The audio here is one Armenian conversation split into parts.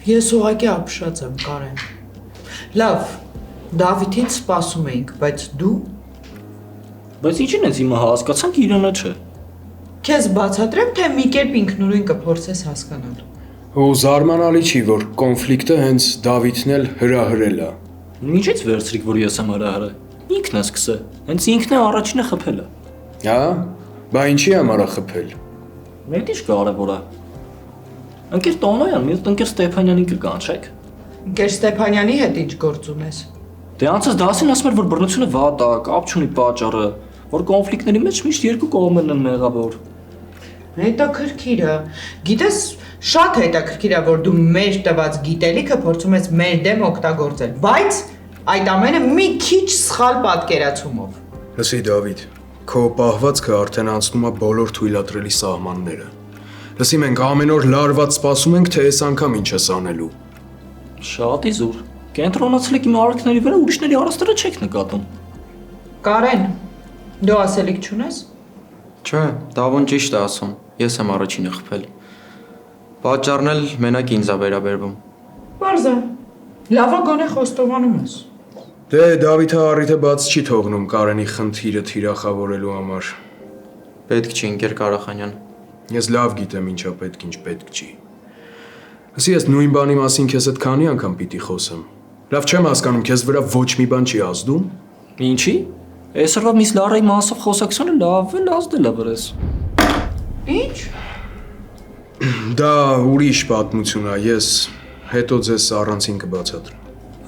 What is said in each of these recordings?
Ես ուղղակի ապշած եմ, Կարեն։ Լավ, Դավիթին սպասում էինք, բայց դու… Բայց ինչին ես հիմա հասկացանք իրանը չէ։ Քեզ բացատրեմ, թե մի կերպ ինքնուրույն կփորձես հասկանալ։ Ու զարմանալի չի, որ կոնֆլիկտը հենց Դավիթն էլ հրահրել է։ Ինչից վերցրիք, որ ես եմ հրահրը։ Ինքն է սկսել։ Հենց ինքն է առաջինը խփելը։ Հա, բա ինչի համար է խփել։ Մեկ ինչ կարևոր է։ Ընկեր Տոնոյան, մի ընկեր Ստեփանյանին կկանչեք։ Ընկեր Ստեփանյանի հետ ինչ գործ ունես։ Դե անցած դասին ասում էր, որ բռնությունը վատ է, կապ չունի պատճառը, որ կոնֆլիկտների մեջ միշտ երկու կողմերն են մեղավոր։ Հետաքրքիր է։ Գիտես, շատ հետաքրքիր է, որ դու մեր տված գիտելիքը փորձում ես մեր դեմ օգտագործել, բայց այդ ամենը մի քիչ սխալ պատկերացումով։ Լսի Դավիթ, քո պահվածքը արդեն անցնում է բոլոր թույլատրելի սահմանները։ Լսի, մենք ամեն օր լարված սպասում ենք, թե այս անգամ ինչ ես անելու։ Շատ իզուր։ Կենտրոնացել եք իմ արարքների վրա, ուրիշների արաստրը չեք նկատում։ Կարեն, դու ասելիք չունես։ Չէ, Դավոն ճիշտ է ասում, ես եմ առաջինը խփել։ Պատճառն էլ մենակ ինձ է վերաբերվում։ Պարզ է։ Լավա գոնե խոստովանում ես։ Դե Դավիթը առիթը բաց չի թողնում Կարենի խնդիրը թիրախավորելու համար։ Պետք չի, ընկեր Ղարախանյան։ Ես լավ գիտեմ ինչա պետք, ինչ պետք չի։ Լսի, ես նույն բանի մասին քեզ հետ քանի անգամ պիտի խոսեմ։ Լավ չեմ հասկանում, քեզ վրա ոչ մի բան չի ազդում։ Ինչի։ Այսօրվա միս Լարայի մասով խոսակցությունը լավ էլ ազդել է վրես։ Ինչ։ Դա ուրիշ պատմություն է, ես հետո ձեզ առանցին կբացատրեմ։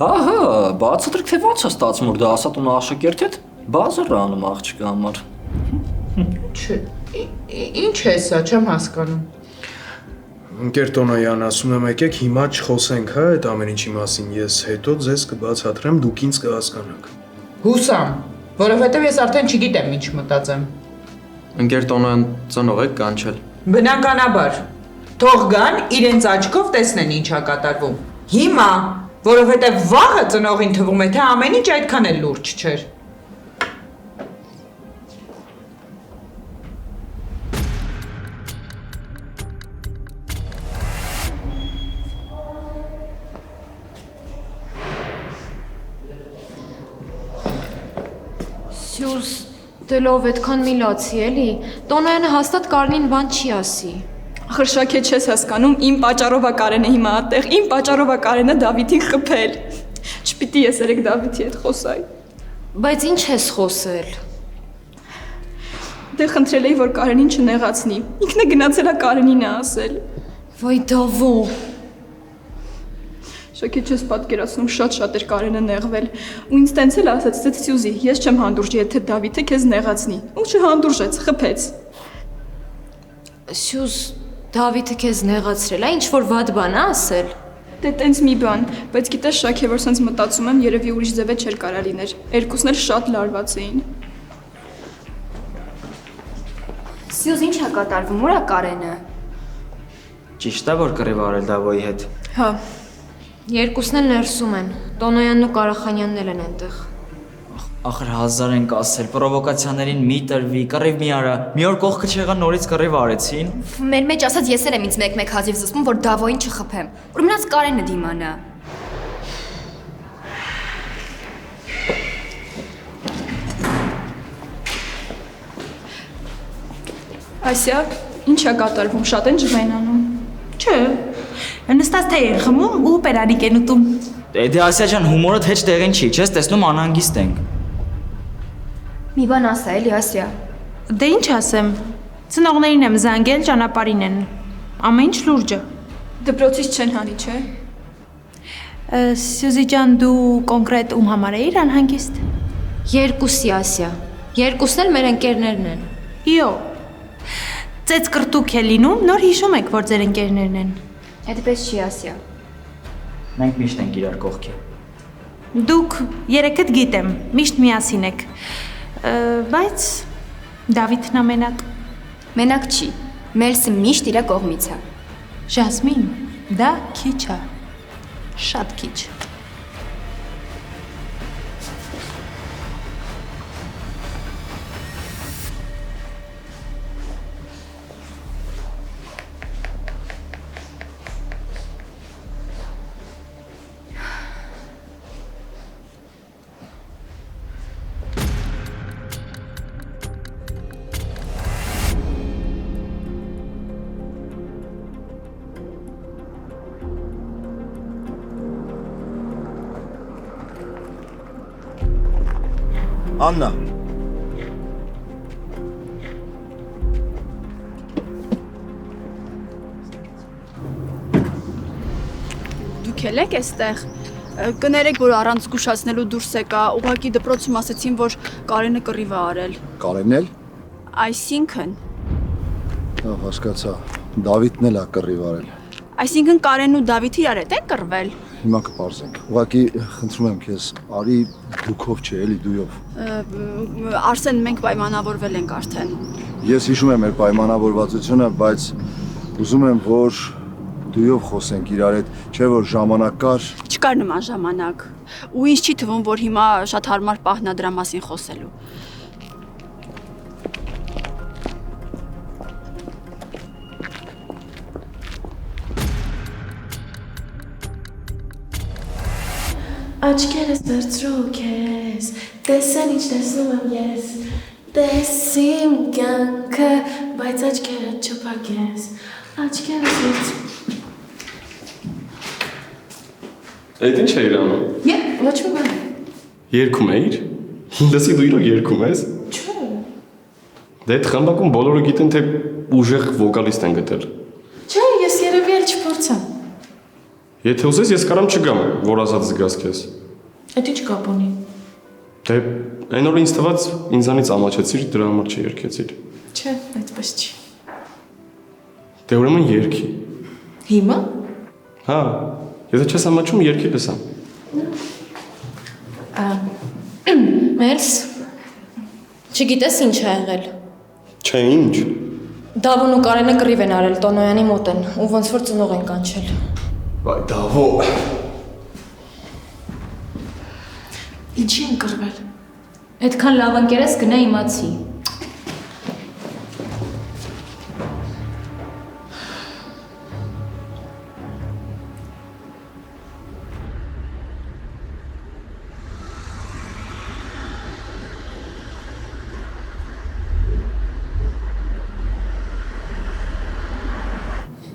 Ահա, բացատրեք թե ոնց է ստացվում, որ դա ասատուն աշակերտ հետ բազար անում աղջկա համար։ Ինչ է սա, չեմ հասկանում։ Ընկեր Տոնոյան, ասում եմ եկեք հիմա չխոսենք, հա, այդ ամեն ինչի մասին, ես հետո ձեզ կբացատրեմ, դուք ինձ կհասկանաք։ Հուսամ, որովհետև ես արդեն չգիտեմ ինչ մտածեմ։ Ընկեր Տոնոյան, ծնող եք կանչել։ Բնականաբար, թող գան իրենց աչքով տեսնեն ինչա կատարվում։ Հիմա, որովհետև վաղը ծնողին թվում է, թե ամեն ինչ այդքան էլ լուրջ չէր։ Սյուզ, դե լով այդքան մի լացի էլի, Տոնոյանը հաստատ Կարենին բան չի ասի։ Ախր Շաքե չես հասկանում, իմ պատճառով է Կարենը հիմա այդտեղ, իմ պատճառով է Կարենը Դավիթին խփել։ Չպիտի ես երեք Դավիթի հետ խոսայի։ Բայց ինչ ես խոսել։ Դե խնդրել էի, որ Կարենին չնեղացնի։ Ինքն է գնացել է Կարենին է ասել։ Վայ Դավո։ Շաքե չես պատկերացնում, շատ էր Կարենը նեղվել։ Ու ինձ տենց էլ ասաց, թե Սյուզի, ես չեմ հանդուրժի, եթե Դավիթը քեզ նեղացնի։ Ու չհանդուրժեց, խփեց։ Սյուզ, Դավիթը քեզ նեղացրել է, ինչ որ վատ բան է ասել։ Դե տենց մի բան, բայց գիտես Շաքե, որ սենց մտածում եմ, երևի ուրիշ ձևը չէր կարա լիներ։ Երկուսն էլ շատ լարված էին։ Սյուզ, ինչ է կատարվում, ուր է Կարենը։ Ճիշտ է, որ կռիվ արել Դավոյի հետ։ Հա։ Երկուսն էլ ներսում են, Տոնոյանն ու Ղարախանյանն էլ են այնտեղ։ Ախր հազար ենք ասել, պրովոկացիաներին մի տրվի, կռիվ մի արա, մի օր կողքը չեղան նորից կռիվ արեցին։ Մեր մեջ ասած ես էլ եմ ինձ մեկ-մեկ հազիվ զսպում, որ Դավոյին չխփեմ, որ մնաց Կարենը դիմանա։ Ասիա, ինչ է կատարվում, շատ են ջղայնանում։ Չէ, նստած թե են խմում ու պերանիկ են ուտում։ Դե Ասիա ջան, հումորդ հեչ տեղին չի, չես տեսնում անհանգիստ ենք։ Մի բան ասա էլի Ասիա։ Դե ինչ ասեմ, ծնողներին եմ զանգել, ճանապարհին են, ամեն ինչ լուրջ է։ Դպրոցից չեն հանի, չէ։ Սյուզի ջան, դու կոնկրետ ում համար էիր անհանգիստ։ Երկուսի Ասիա, երկուսն էլ մեր ընկերներն են։ Իո, ծեծ կրտուք է լինում, նոր հիշում եք, որ ձեր ընկերներն են։ Այդպես չի Ասիա։ Մենք միշտ ենք իրար կողքի։ Դուք երեքդ գիտեմ, միշտ միասին եք, բայց Դավիթն ամենակ։ Մենակ չի, Մելսը միշտ իրա կողմից է։ Ժասմին, դա քիչ է, շատ քիչ։ Աննա։ Դուք եք այստեղ։ Կներեք, որ առանց զգուշացնելու դուրս եկա, ուղղակի դպրոցում ասացին, որ Կարենը կռիվ է արել։ Կարենն էլ։ Այսինքն, Ահա հասկացա։ Դավիթն էլ է կռիվ արել։ այսինքն Կարենն ու Դավիթը իրար հետ են կռվել։ Հիմա կպարզենք։ Ուղղակի խնդրում եմ քեզ, արի դուքով չէ, էլի դույով։ Արսեն, մենք պայմանավորվել ենք արդեն։ Ես հիշում եմ մեր պայմանավորվածությունը, բայց ուզում եմ, որ դույով խոսենք իրար հետ, չէ որ ժամանակ կար։ Չկար նման ժամանակ։ Ու ինձ չի թվում, որ հիմա շատ հարմար պահն է դրա մասին խոսելու։ Աչքերս վերցրու քեզ, տեսան ինչ տեսնում եմ ես, տեսիմ կյանքը, բայց աչքերդ չփակես, աչքերս վերցրու։ Այդ ինչ էիր անում։ Ոչ մի բան։ Երգում էիր։ Լսի դու իրոք երգում ես։ Չէ։ Դե այդ խմբակում բոլորը գիտեն թե ուժեղ վոկալիստ են գտել։ Չէ, ես երևի էլ չփորձա։ Եթե ուզես ես կարամ չգամ, որ ասած զգաս քեզ։ Այդ ինչ կապ ունի։ Դե այն օրը ինձ թվաց ինձանից ամաչեցիր, դրա համար չերգեցիր։ Չէ, այդպես չի։ Դե ուրեմն երգի։ Հիմա։ Հա, եթե չես ամաչում երգի լսամ։ Մելս, չգիտես ինչ է եղել։ Չէ, ինչ։ Դավոն ու Կարենը կռիվ են արել Տոնոյանի մոտ են ու ոնց որ ծնող են կանչել։ Վայ, Դավո։ Ինչի են կռվել։ Այդքան լավ ընկերես գնա իմացի։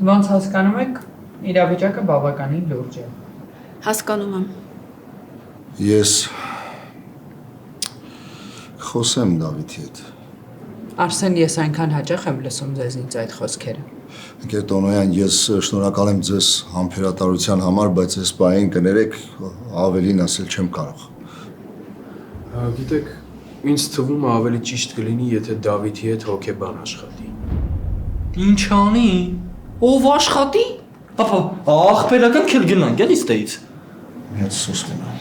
Ոնց հասկանում եք, իրավիճակը բավականին լուրջ է։ Հասկանում եմ։ Ես խոսեմ Դավիթի հետ։ Արսեն, ես այնքան հաճախ եմ լսում ձեզնից այդ խոսքերը։ Ընկեր Տոնոյան, ես շնորհակալ եմ ձեզ համբերատարության համար, բայց այս բանին կներեք, ավելին ասել չեմ կարող։ Գիտեք, ինձ թվում է ավելի ճիշտ կլինի, եթե Դավիթի հետ հոգեբան աշխատի։ Ինչ անի։ Ով աշխատի։ Պապա, ախպերական քել գնանք, էլի ստեից։ Ես սոսվում եմ։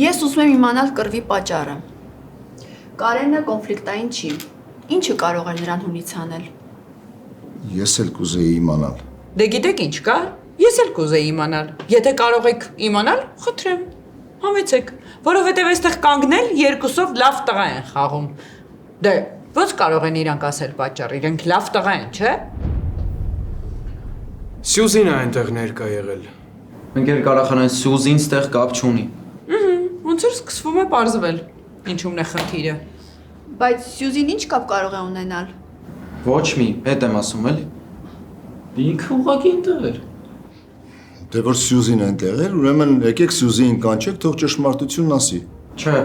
Ես ուզում եմ իմանալ կռվի պատճառը։ Կարենը կոնֆլիկտային չի։ Ինչը կարող է նրան հունից անել։ Ես էլ կուզեի իմանալ։ Դե գիտեք ինչ կա։ Ես էլ կուզեի իմանալ։ Եթե կարող եք իմանալ, խնդրեմ, համեցեք, որովհետև այստեղ կանգնել երկուսով լավ տղա են խաղում։ Դե ո՞նց կարող են իրանք ասել պատճառ, իրենք լավ տղա են, չէ՞։ Սյուզին է այնտեղ ներկա եղել։ Ընկեր կարախանան Սյուզին ստեղ կապ չունի։ Ոնց որ սկսվում է պարզվել, ինչումն է խնդիրը։ Բայց Սյուզին ինչ կապ կարող է ունենալ։ Ոչ մի, հետ եմ ասում էլի։ Ինքը ուղղակի այնտեղ էր։ Դե որ Սյուզին այնտեղ էր, ուրեմն եկեք Սյուզին կանչեք, թող ճշմարտությունն ասի։ Չէ։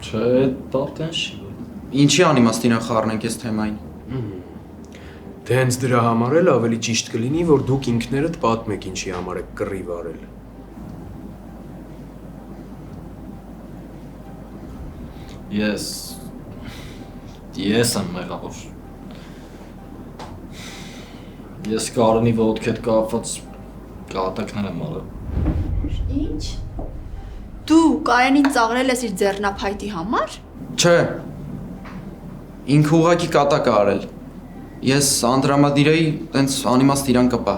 Չէ, դարտեն չի։ Ինչի անիմաստին խառնենք այս թեմային։ Դե հենց դրա համար էլ ավելի ճիշտ կլինի, որ դուք ինքներդ պատմեք ինչի համար եք կռիվ արել։ Ես եմ մեղավոր։ Ես Կարենի ոտքի հետ կապված կատակներ եմ արել։ Ինչ։ Դու Կարենին ծաղրել ես իր ձեռնափայտի համար։ Չէ։ Ինքը ուղղակի կատակ է արել։ Ես անդրամադիր էի, տենց անիմաստ իրան կպա։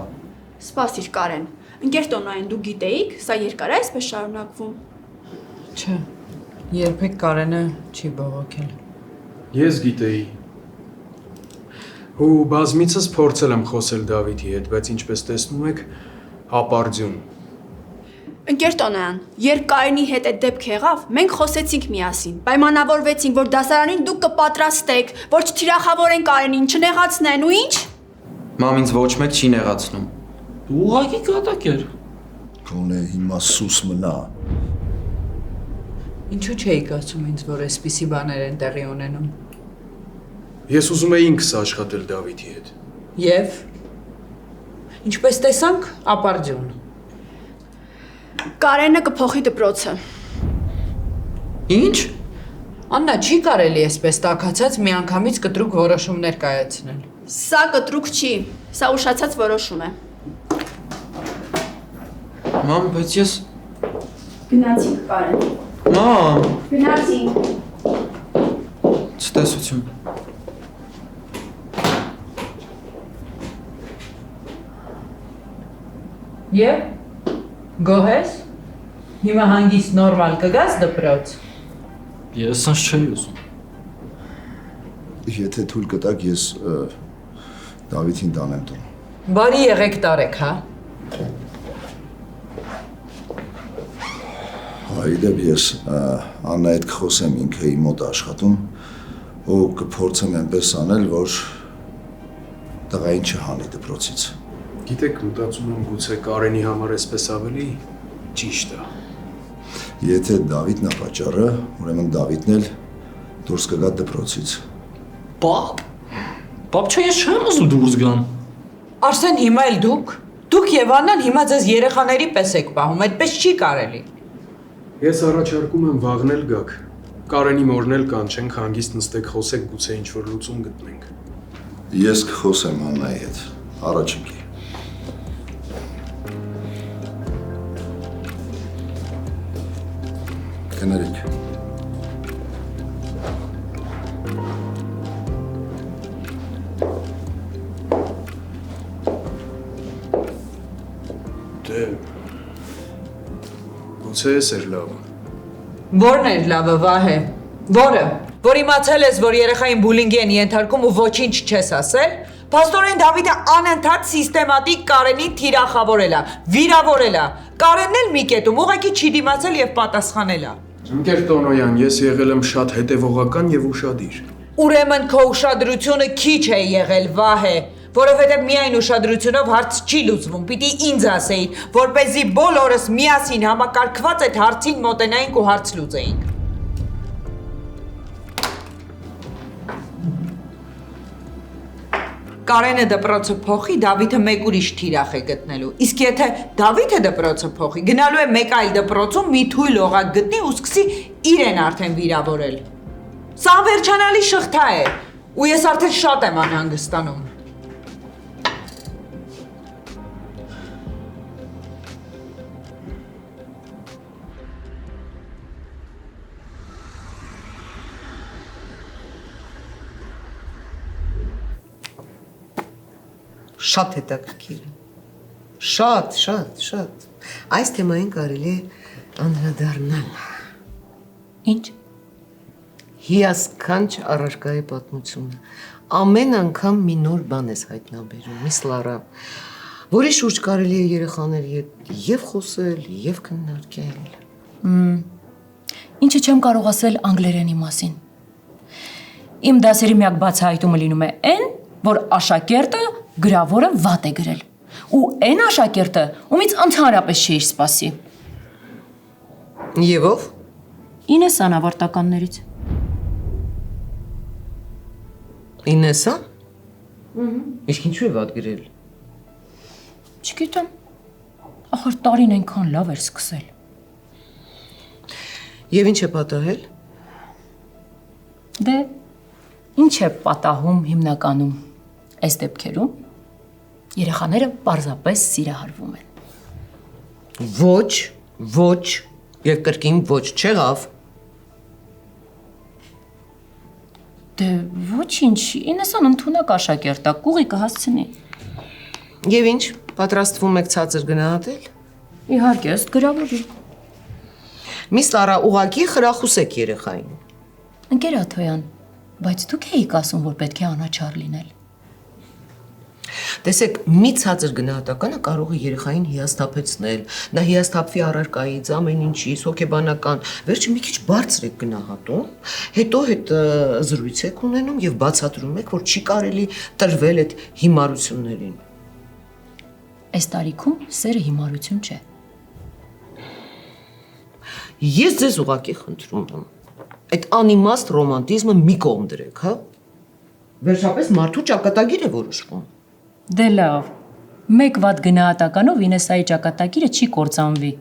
Սպասիր Կարեն։ Ընկեր Տոնոյան, դու գիտեիք, սա երկար է այսպես շարունակվում։ Չէ։ Երբեք Կարենը չի բողոքել։ Ես գիտեի։ Ու բազմիցս փորձել եմ խոսել Դավիթի հետ, բայց ինչպես տեսնում եք, հապարձյուն։ Ընկեր Տոնոյան, երբ Կարենի հետ այդ դեպք եղավ, մենք խոսեցինք միասին, պայմանավորվեցինք, որ դասարանին դուք կպատրաստեք, որ չթիրախավորեն Կարենին, չնեղացնեն ու ինչ։ Մամ ինձ ոչ մեկ չի նեղացնում։ Դու ուղղակի կատակ էր։ Գոնե հիմա սուս մնա։ Ինչու չէիք ասում ինձ, որ այսպիսի բաներ են տեղի ունենում։ Ես ուզում էի ինքս աշխատել Դավիթի հետ։ Եվ ինչպես տեսանք, ապարդյուն։ Կարենը կփոխի դպրոցը։ Ինչ? Աննա, չի կարելի այսպես տաքացած միանգամից կտրուկ որոշումներ կայացնել։ Սա կտրուկ չի, սա ուշացած որոշում է։ Մամ, բայց ես Գնացինք Կարեն։ Մամ, Գնացինք։ ցտեսություն։ Եվ գոհես։ Հիմա հանգիստ նորմալ կգաս դպրոց։ Ես սանց չէի ուզում։ Եթե թույլ կտակ, ես Դավիթին տանեմ տուն։ Բարի եղեք տարեք, հա։ Այդեպ ես Աննայի հետ կխոսեմ, ինքը իմ մոտ աշխատում ու կփորձեմ այնպես անել, որ տղային չհանի դպրոցից։ Գիտեք, մտածում եմ գուցե Կարենի համար էսպես ավելի ճիշտ է։ Եթե Դավիթն է պատճառը, ուրեմն Դավիթն էլ դուրս կգա դպրոցից։ Պապ չէ, ես չեմ ուզում դուրս գան։ Արսեն, հիմա էլ դուք եւ Աննան հիմա ձեզ երեխաների պես եք պահում, այդպես չի կարելի։ Ես առաջարկում եմ վաղն էլ գաք։ Կարենի մորն էլ կանչենք, հանգիստ նստեք, խոսեք, գուցե ինչ-որ լուծում գտնենք։ Ես կխոսեմ Աննայի հետ, առաջինքի։ Կներեք։ Դե գուցե էս էր լավը։ Որն էր լավը, Վահե։ Որը, որ իմացել ես, որ երեխային բուլինգի են ենթարկում ու ոչինչ չես ասել, փաստորեն Դավիթը անընդհատ սիստեմատիկ Կարենին թիրախավորել է, վիրավորել է։ Կարենն էլ մի կետում ուղղակի չի դիմացել եւ պատասխանել է։ Ընկեր Տոնոյան, ես եղել եմ շատ հետևողական եւ ուշադիր։ Ուրեմն քո ուշադրությունը քիչ է եղել, Վահե, որովհետև միայն ուշադրությունով հարց չի լուծվում։ Պիտի ինձ ասեիր, որպեսզի բոլորս միասին համակարգված այդ հարցին մոտենայինք ու հարց լուծեինք։ Կարենը դպրոցը փոխի, Դավիթը մեկ ուրիշ թիրախ է գտնելու։ Իսկ եթե Դավիթը դպրոցը փոխի, գնալու է մեկ այլ դպրոցում մի թույլ օղակ գտնի ու սկսի իրեն արդեն վիրավորել։ Սա անվերջանալի շղթա է, ու ես արդեն շատ եմ անհանգստանում։ Շատ հետաքրքիր է։ Շատ։ Այս թեմային կարելի է անդրադառնալ։ Ինչ։ Հիասքանչ առարկայի պատմությունը։ Ամեն անգամ մի նոր բան ես հայտնաբերում, Միս Լարա, որի շուրջ կարելի է երեխաների հետ եւ խոսել, եւ քննարկել։ Ինչը չեմ կարող ասել անգլերենի մասին։ Իմ դասերի միակ բացահայտումը լինում է այն, որ աշակերտը գրավորը վատ է գրել։ Ու այն աշակերտը, ումից ընդհանրապես չէիր սպասի։ Եվ ով? Ինեսան ավարտականներից։ Ինեսա։ Իսկ ինչու է վատ գրել։ Չգիտեմ։ Ախր տարին այնքան լավ էր սկսել։ Եվ ինչ է պատահել։ Դե ինչ է պատահում հիմնականում այս դեպքերում։ Երեխաները պարզապես սիրահարվում են։ Ոչ, եւ կրկին ոչ չեղավ։ Դե ոչինչ, Ինեսան ընդունակ աշակերտ է, կուղի կհասցնի։ Եվ ինչ, պատրաստվում եք ցածր գնահատել։ Իհարկե, ըստ գրավորի։ Միս Լարա, ուղղակի խրախուսեք երեխային։ Ընկեր Աթոյան, բայց դուք էիք ասում, որ պետք է անաչառ լինել։ Տեսեք, մի ցածր գնահատականը կարող է երեխային հիասթափեցնել, նա հիասթափվի առարկայից, ամեն ինչից, հոգեբանական, վերջը մի քիչ բարձր եք գնահատում, հետո հետ զրույց եք ունենում եւ բացատրում եք, որ չի կարելի տրվել այդ հիմարություններին։ Այս տարիքում սերը հիմարություն չէ։ Ես ձեզ ուղղակի խնդրում եմ։ Այդ անիմաստ ռոմանտիզմը մի կողմ դրեք, հա։ Վերջապես մարդու ճակատագիր է որոշվում։ Դե լավ։ Մեկ վատ գնահատականով Ինեսայի ճակատագիրը չի կործանվի։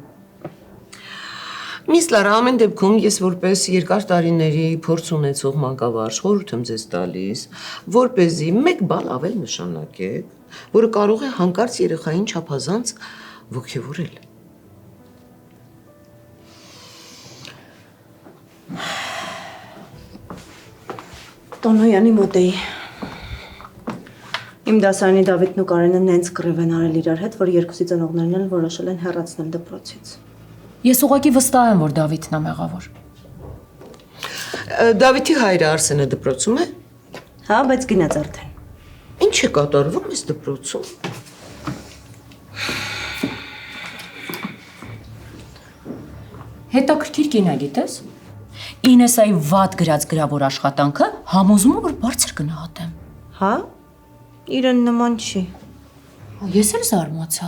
Միս Լարա, ամեն դեպքում ես որպես երկար տարիների փորձ ունեցող մանկավարժ խորհուրդ եմ ձեզ տալիս, որպեսզի մեկ բան ավել նշանակեք, որը կարող է հանկարծ երեխային չափազանց ոգևորել։ Տոնոյանի մոտ էի։ Իմ դասարանի Դավիթն ու Կարենը նենց կռիվ են արել իրար հետ, որ երկուսի ծնողներն էլ որոշել են հեռացնել դպրոցից։ Ես ուղղակի վստահ եմ, որ Դավիթն է մեղավոր։ Դավիթի հայրը Արսենը դպրոցում է։ Հա, բայց գնաց արդեն։ Ինչ է կատարվում այս դպրոցում։ Հետաքրքիր կին է, գիտես։ Ինեսայի վատ գրած գրավոր աշխատանքը համոզում է, որ բարձր գնահատեմ։ Հա։ Իրեն նման չի։ Ես էլ զարմացա։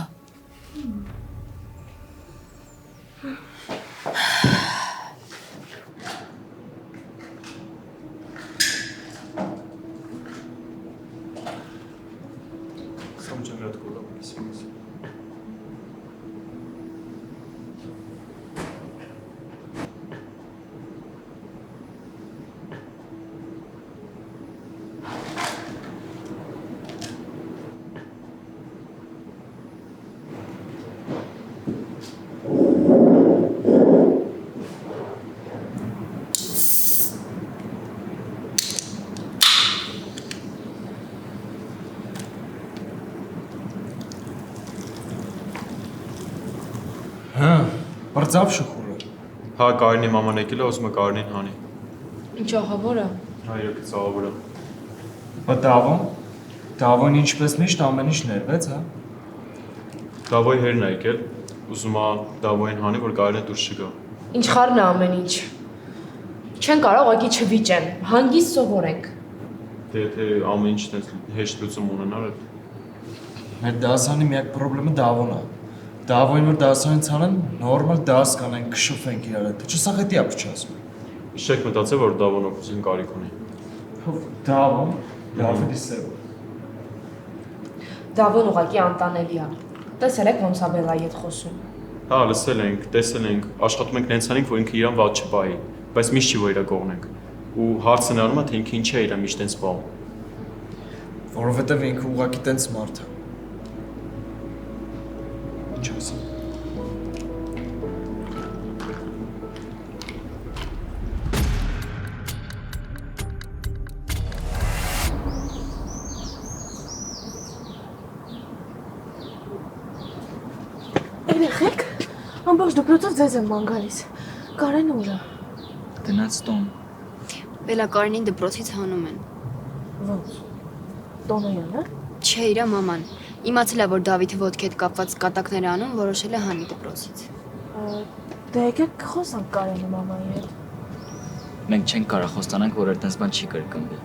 Հա, բարձավ շխուրը։ Հա, Կարինի մաման եկել է, ուզում է Կարինին հանի։ Ինչ ահավոր է։ Հա, իրոք ծավալը։ Բա Դավոն ինչպես միշտ ամեն ինչ ներվեց, հա։ Դավոյի հերն է եկել, ուզում է Դավոյին հանի, որ Կարինը դուրս չգա։ Ինչ խառն է ամեն ինչ։ Չեն կարող ակի չվիճեն, հանգիստ սովորենք։ Դե եթե ամեն ինչ տես հեշտ լուծում ունենար էլ։ Մեր դասանի միակ խնդրումը Դավոն է։ Դավոյին որ դասանից անեն, նորմալ դաս կանենք, կշփվենք իրար հետ։ Չէ՞ սա հետի ապուչացում։ Իշեք մտածել, որ Դավոն օգնություն կարիք ունի։ Դավոն, Դավիթի սև։ Դավոն ուղղակի անտանելի է։ Տեսել եք ոնց է Բելայի հետ խոսում։ Հա, լսել ենք, տեսել ենք, աշխատում ենք նենց անենք, որ ինքը իրան վատ չպահի, բայց միշտ չի որ իրա կողնենք։ Ու հարցն անում է, թե ինքը ինչ է իրա միշտ տենց պահում։ Որովհետև ինքը ուղղակի տենց մարդ է։ Ինչ ասեմ։ Երեխեք, ամբողջ դպրոցով ձեզ եմ ման գալիս։ Կարեն ուր է։ Գնաց տուն։ Բելա Կարենին դպրոցից հանում են։ Ոնց։ Տոնոյանը։ Չէ, իրա մաման։ Իմացել է, որ Դավիթը ոտքի հետ կապված կատակներ անում, որոշել է հանի դպրոցից։ Դե եկեք խոսանք Կարենի մամայի հետ։ Մենք չենք կարող խոստանանք, որ այդպես բան չի կրկնվի։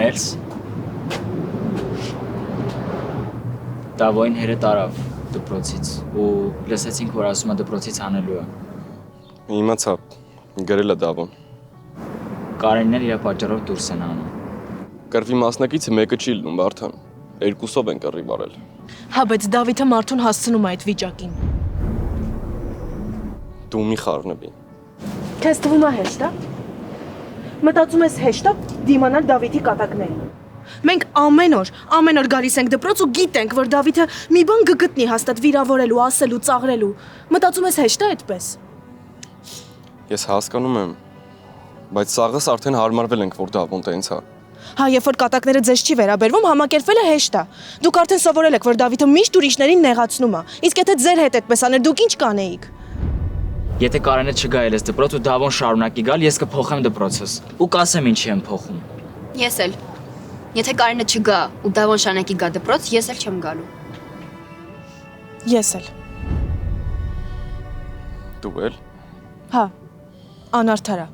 Մերս։ Դավոյին հերը տարավ դպրոցից ու լսեցինք, որ ասում է դպրոցից հանելու է։ Իմացա, գրել է Դավոն։ Կարենն էլ իր պատճառով դուրս են անում։ Կռվի մասնակիցը մեկը չի լինում, Վարդան։ Երկուսով են կռիվ արել։ Հա, բայց Դավիթը մարդուն հասցնում է այդ վիճակին։ Դու մի խառնվի։ Քեզ թվում է հեշտ է։ Մտածում ես հեշտ է դիմանալ Դավիթի կատակներին։ Մենք ամեն օր գալիս ենք դպրոց ու գիտենք, որ Դավիթը մի բան կգտնի հաստատ վիրավորելու, ասելու, ծաղրելու։ Մտածում ես հեշտ է այդպես։ Ես հասկանում եմ, բայց սաղս արդեն հարմարվել ենք, որ Դավոն տենց է։ Հա, երբ որ կատակները ձեզ չի վերաբերվում, համակերպվելը հեշտ է։ Դուք արդեն սովորել եք, որ Դավիթը միշտ ուրիշներին նեղացնում է։ Իսկ եթե ձեր հետ այդպես աներ, դուք ինչ կանեիք։ Եթե Կարենը չգա ես դպրոց ու Դավոն շարունակի գալ, ես կփոխեմ դպրոցս ու կասեմ ինչի եմ փոխում։ Ես էլ։ Եթե Կարենը չգա ու Դավոն շարունակի գա դպրոց, ես էլ չեմ գալու։ Ես էլ։ Դու էլ։ Հա, անարդարա։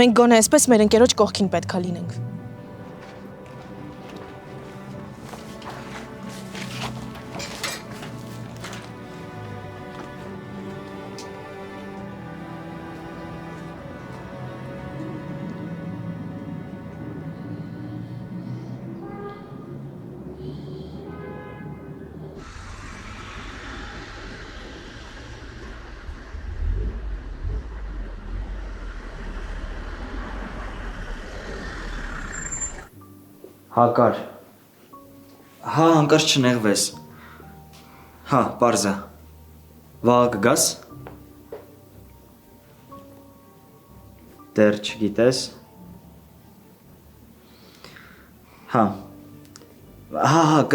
Մենք գոնե այսպես մեր ընկերոջ կողքին պետք է լինենք։ Հակար։ Հա, հանկարծ չնեղվես։ Հա, պարզա։ Վաղ կգաս։ Դեռ չգիտես։ Հա,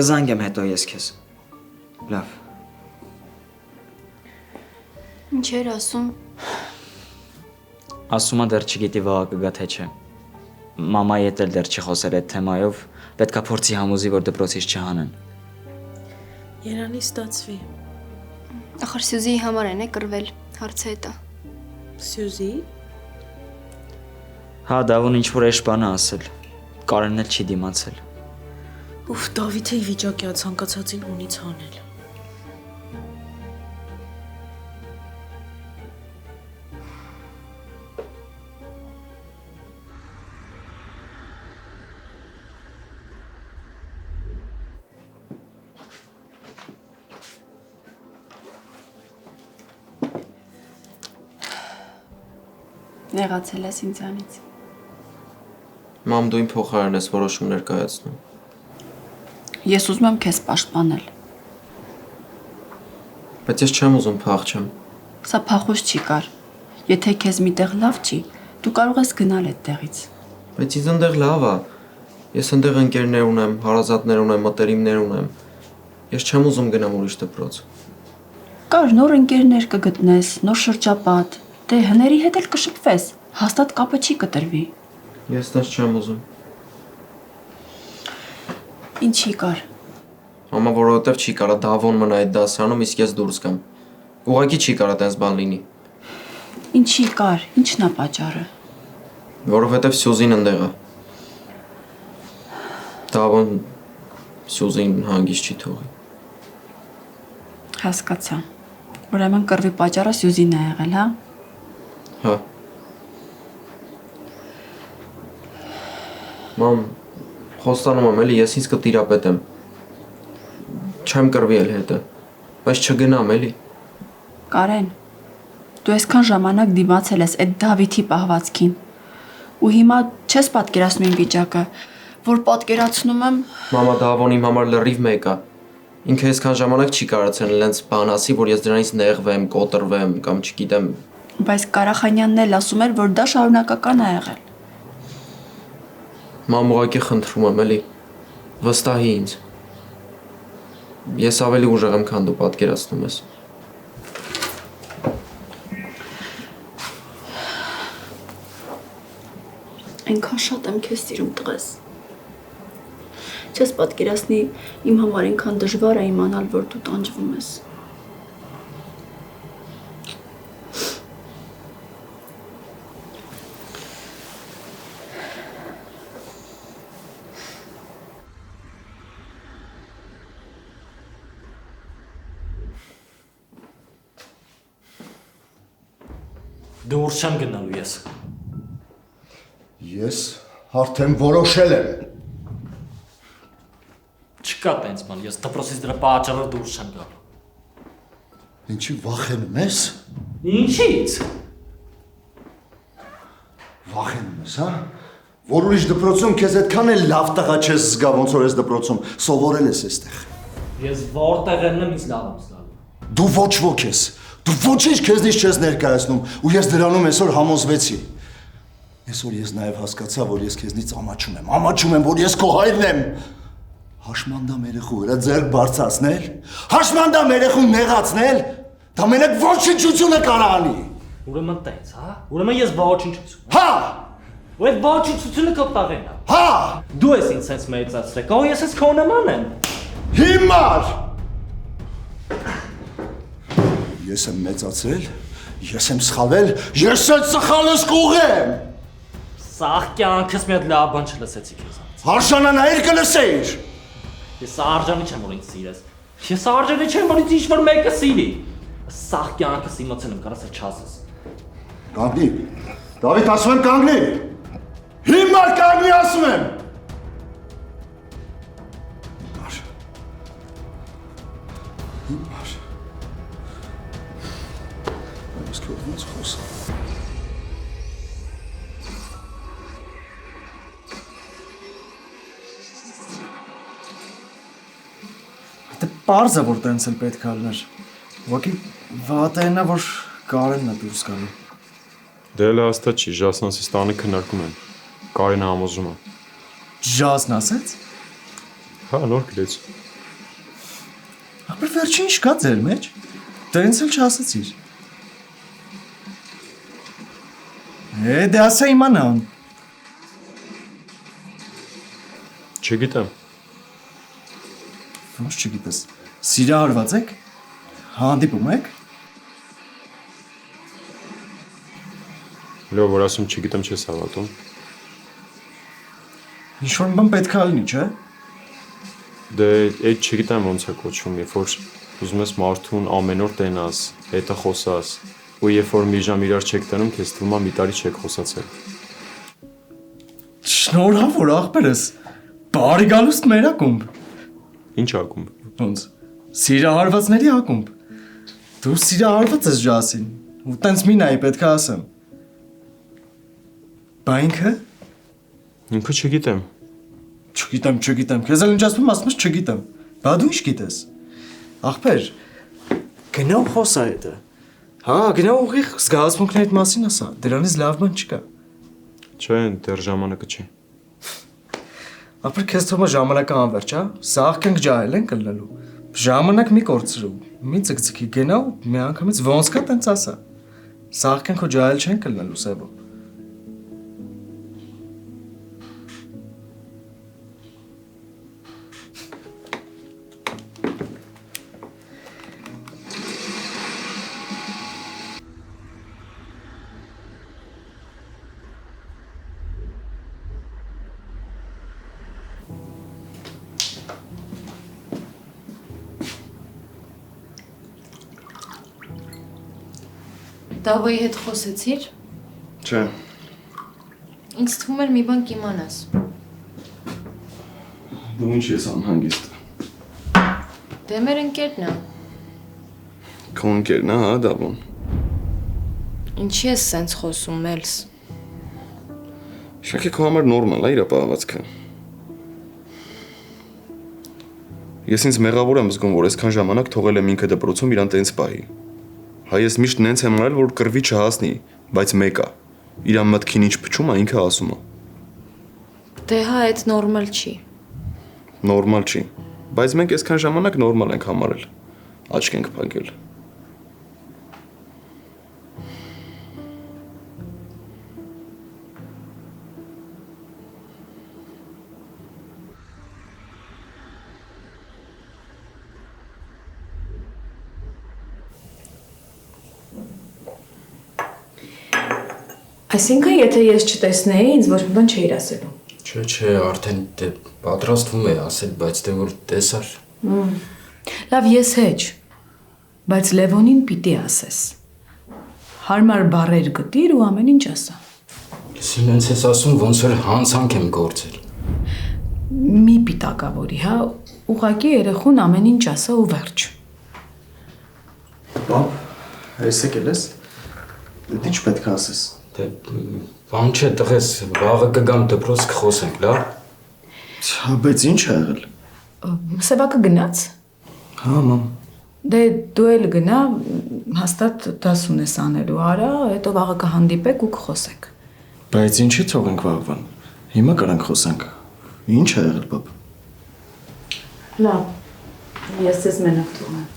կզանգեմ հետո ես քեզ։ Լավ։ Ինչ էր ասում։ Ասում է դեռ չգիտի վաղ կգա թե չէ։ Մամայի հետ էլ դեռ չի խոսել այդ թեմայով, պետքա փորձի համոզի, որ դպրոցից չհանեն։ Երանի ստացվի։ Ախր Սյուզիի համար են կռվել, հարցը է դա։ Սյուզի։ Հա, Դավոն ինչ որ էշ բան է ասել։ Կարենն էլ չի դիմացել։ Ուֆ, Դավիթը վիճակի է ցանկացածին ունից հանել։ Նեղացել ես ինձանից։ Մամ, դու իմ փոխարեն ես որոշումներ կայացնում։ Ես ուզում եմ քեզ պաշտպանել։ Բայց ես չեմ ուզում փախչեմ։ Սա փախուս չի կար։ Եթե քեզ միտեղ լավ չի, դու կարող ես գնալ այդտեղից։ Բայց ինձ ընդեղ լավ է։ Ես ընդեղ ընկերներ ունեմ, հարազատներ ունեմ, մտերիմներ ունեմ։ Ես չեմ ուզում գնամ ուրիշ դպրոց։ Կար նոր ընկերներ կգտնես, նոր շրջապատ։ Դե հների հետ էլ կշփվես, հաստատ կապը չի կտրվի։ Ես դες չեմ ուզում։ Ինչի կար։ Մամա, որովհետև չի կարա Դավոն մնա այդ դասարանում, իսկ ես դուրս գամ։ Ուղղակի չի կարա տես բան լինի։ Ինչի կար, ինչն է պատճառը։ Որովհետև Սյուզին ընդեղ է։ Դավոն Սյուզին հանգիստ չի թողի։ Հասկացա։ Ուրեմն կռվի պատճառը Սյուզին է եղել, հա։ Հա։ Մամ, խոստանում եմ էլի, ես ինձ կտիրապետեմ։ Չեմ կռվի էլ հետը, բայց չգնամ էլի։ Կարեն, դու այսքան ժամանակ դիմացել ես այդ Դավիթի պահվածքին։ Ու հիմա չես պատկերացնում իմ վիճակը, որ պատկերացնում եմ։ Մամա, Դավոն իմ համար լրիվ մեկ է։ Ինքը այսքան ժամանակ չի կարացել լենց բան ասի, որ ես դրանից նեղվեմ, կոտրվեմ կամ չգիտեմ։ Բայց Կարախանյանն էլ ասում էր, որ դա շարունակական է եղել։ Մամ, ուղղակի խնդրում եմ էլի, վստահի ինձ։ Ես ավելի ուժեղ եմ, քան դու պատկերացնում ես։ Այնքան շատ եմ քեզ սիրում տղես։ Չես պատկերացնի իմ համար այնքան դժվար է իմանալ, որ դու տանջվում ես։ Դուրս չեմ գնալու ես։ Ես արդեն որոշել եմ։ Չկա տենց ման, ես դպրոցից դրա պատճառով դուրս չեմ գալու։ Ինչի վախենում ես։ Ինչից։ Վախենում ես, հա։ Որ ուրիշ դպրոցում քեզ այդքան էլ լավ տղա չես զգա, ոնց որ ես դպրոցում սովորել ես այստեղ։ Ես որտեղ եմ ինձ լավ եմ զգալու։ Դու ոչ ոք ես։ Դու ոչինչ քեզնից չես ներկայացնում ու ես դրանում այսօր համոզվեցի։ Այսօր ես նաև հասկացա, որ ես քեզնից ամաչում եմ, որ ես քո հայրն եմ։ Հաշմանդամ երեխու վրա ձեռք բարձրացնել, հաշմանդամ երեխուն նեղացնել, դա մենակ ոչնչությունը կարա անի։ Ուրեմն տենց, հա։ Ուրեմն ես ոչնչություն։ Հա։ Ու այդ ոչնչությունը կտաղեն է։ Հա։ Դու ես ինձ sense մեծացրել, կա ես ես քո նման եմ։ Հիմար։ Ես եմ մեծացրել, ես եմ սխալվել, ես այդ սխալս կուղեմ։ Սաղ կյանքս մի հատ լավ բան չլսեցի քեզանից։ Արժանանայր կլսեիր։ Ես արժանի չեմ, որ ինձ սիրես։ Ես արժանի չեմ, որ ինձ ինչ-որ մեկը սիրի։ Սաղ կյանքս իմացել եմ, կարաս չասես։ Կանգնի։ Դավիթ, ասում եմ կանգնի։ Հիմար կանգնի, ասում եմ։ Հիմար։ Այս քո խոսա։ Պարզ է, որ տենց էլ պետք է լիներ։ Ուղղակի վատենա, որ Կարենն է դուրս գալու։ Դե էլ հաստատ չի, Ժասնասից տանը քննարկում են։ Կարենը համոզում է։ Ժասն ասեց։ Հա, նոր գրեց։ Ապա վերջին ինչ կա ձեր մեջ։ Տենց էլ չասեցիր։ Դե ասա իմանան։ Չգիտեմ։ Ոչ չգիտես։ Սիրահարված եք։ Հանդիպում եք։ Լավ, որ ասում չգիտեմ, չես հավատում։ Ինչ-որ բան պետք է լինի, չէ՞։ Դե այդ չգիտեմ ոնց է կոչվում, երբ որ ուզում ես մարդուն ամեն օր տենաս, հետը խոսաս, ու երբ որ մի ժամ իրար չեք տնում, քեզ թվում է մի տարի չեք խոսացել։ Շնորհավոր աղբերս։ Բարի գալուստ մեր ակումբ։ Ինչ ակումբ։ Ոնց։ Սիրահարվածների ակումբ։ Դու սիրահարված ես Ժասին, ու տենց մի նայի պետք է ասեմ։ Բա ինքը։ Ինքը չգիտեմ։ Չգիտեմ, քեզ էլ ինչ ասում ես չգիտեմ։ Բա դու ինչ գիտես։ Աղբեր, գնա ու խոսա հետը։ Հա, գնա ուղիղ զգացմունքներիդ մասին ասա, դրանից լավ բան չկա։ Չէ, դեռ ժամանակը չի։ Ապա քեզ թվում է ժամանակը անվերջ, հա։ Սաղքենք ջահել ենք ելնելու։ Ժամանակ մի կորցրու, մի ցկցկի գնա ու մի անգամից ոնց կա տենց ասա։ Սաղքենք ու ջահել չենք ելնելու սեբո։ Դավոյի հետ խոսեցիր։ Չէ։ Ինձ թվում էր մի բան կիմանաս։ Դու ինչ ես անհանգիստ։ Դե մեր ընկերն է։ Քո ընկերն է, հա, Դավոն։ Ինչի ես սենց խոսում, Մելս։ Շակե քո համար նորմալ է իր ապահովվածքը։ Ես ինձ մեղավոր եմ զգում, որ այսքան ժամանակ թողել եմ ինքը դպրոցում իրան տենց պահի։ Հայ ես միշտ նենց եմ արել, որ կռվի չհասնի, բայց մեկ է։ Իր մտքին ինչ փչում է, ինքը ասում է։ Դե հա, այդ նորմալ չի։ Նորմալ չի, բայց մենք այսքան ժամանակ նորմալ ենք համարել։ Աչք ենք փակել։ Այսինքն, եթե ես չտեսնեի, ինձ ոչ մի բան չէիր ասելու։ Չէ, արդեն դե պատրաստվում է ասել, բայց դե որ տեսար։ Լավ, ես հեչ, բայց Լևոնին պիտի ասես։ Հարմար բառեր գտիր ու ամեն ինչ ասա։ Ես ինձ ես ասում, ոնց որ հանցանք եմ գործել։ Մի պիտակավորի, հա, ուղղակի երեխուն ամեն ինչ ասա ու վերջ։ Բապ, այս եկել ես։ Դե ինչ պետք է ասես։ Դե բան չէ, տղես, վաղը կգամ դպրոց կխոսենք, լավ։ Հա, բայց ինչ ա եղել։ Սևակը գնաց։ Հա, մամ։ Դե դու էլ գնա, հաստատ դաս ունես անելու, արա, հետո վաղը կհանդիպեք ու կխոսեք։ Բայց ինչի թողենք վաղվան։ Հիմա կարանք խոսենք։ Ինչ ա եղել, բապ։ Լավ, ես ձեզ մենակ թողնեմ։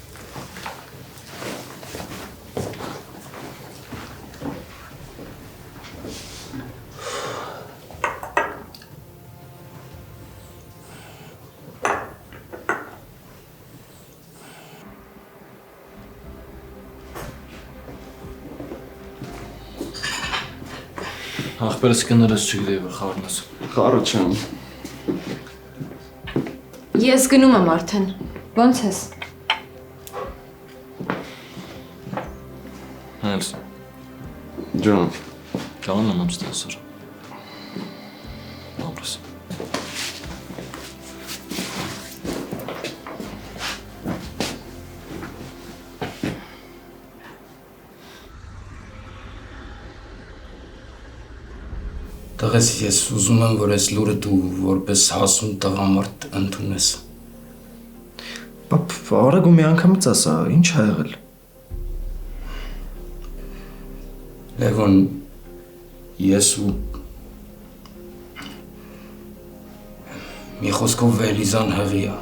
Ախպերս կներես չգիտեի, որ խառն ես։ Խառը չեմ։ Ես գնում եմ արդեն։ Ոնց ես։ Հենց։ Ջան։ Կանում եմ ստասր։ Ապրես։ Տղես, ես ուզում եմ, որ այս լուրը դու որպես հասուն տղամարդ ընդունես։ Պապ, արագ ու մի անգամից ասա, ինչ ա եղել։ Լևոն, ես ու մի խոսքով Էլիզան հղի է։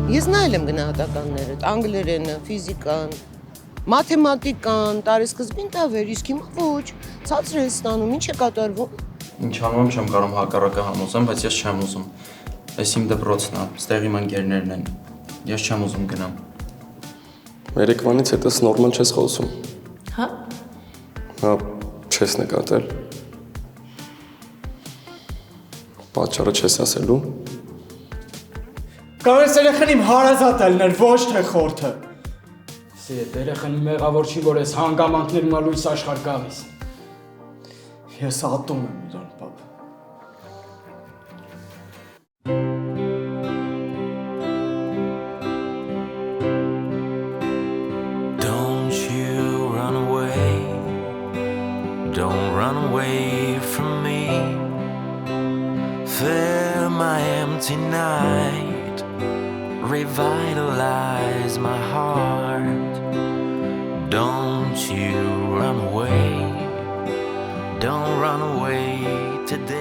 Ես նայել եմ գնահատականները, անգլերենը, ֆիզիկան, մաթեմատիկան, տարեսկզբին տավեր, իսկ հիմա ոչ, ցածր է ստանում, ինչ է կատարվում։ Ինչ անում չեմ կարող հակառակը համոզեմ, բայց ես չեմ ուզում։ Այս իմ դպրոցն է, ստեղ իմ ընկերներն են։ Ես չեմ ուզում գնամ։ Երեկվանից հետո նորմալ չես խոսում։ Հա։ Հա, չես նկատել։ Պատճառը չես ասելու։ Կարես երեխան իմ հարազատ ելներ, ոչ թե խորթը։ Սի է երեխանի մեղավոր չի, որ ես հանգամանքներում ա լույս աշխարհ գալիս։ Ես ատում եմ իրան, պապ։ Don't you run away. Don't run away from me. Fill my empty night. Revitalize my heart. Don't you run away. Don't run away today.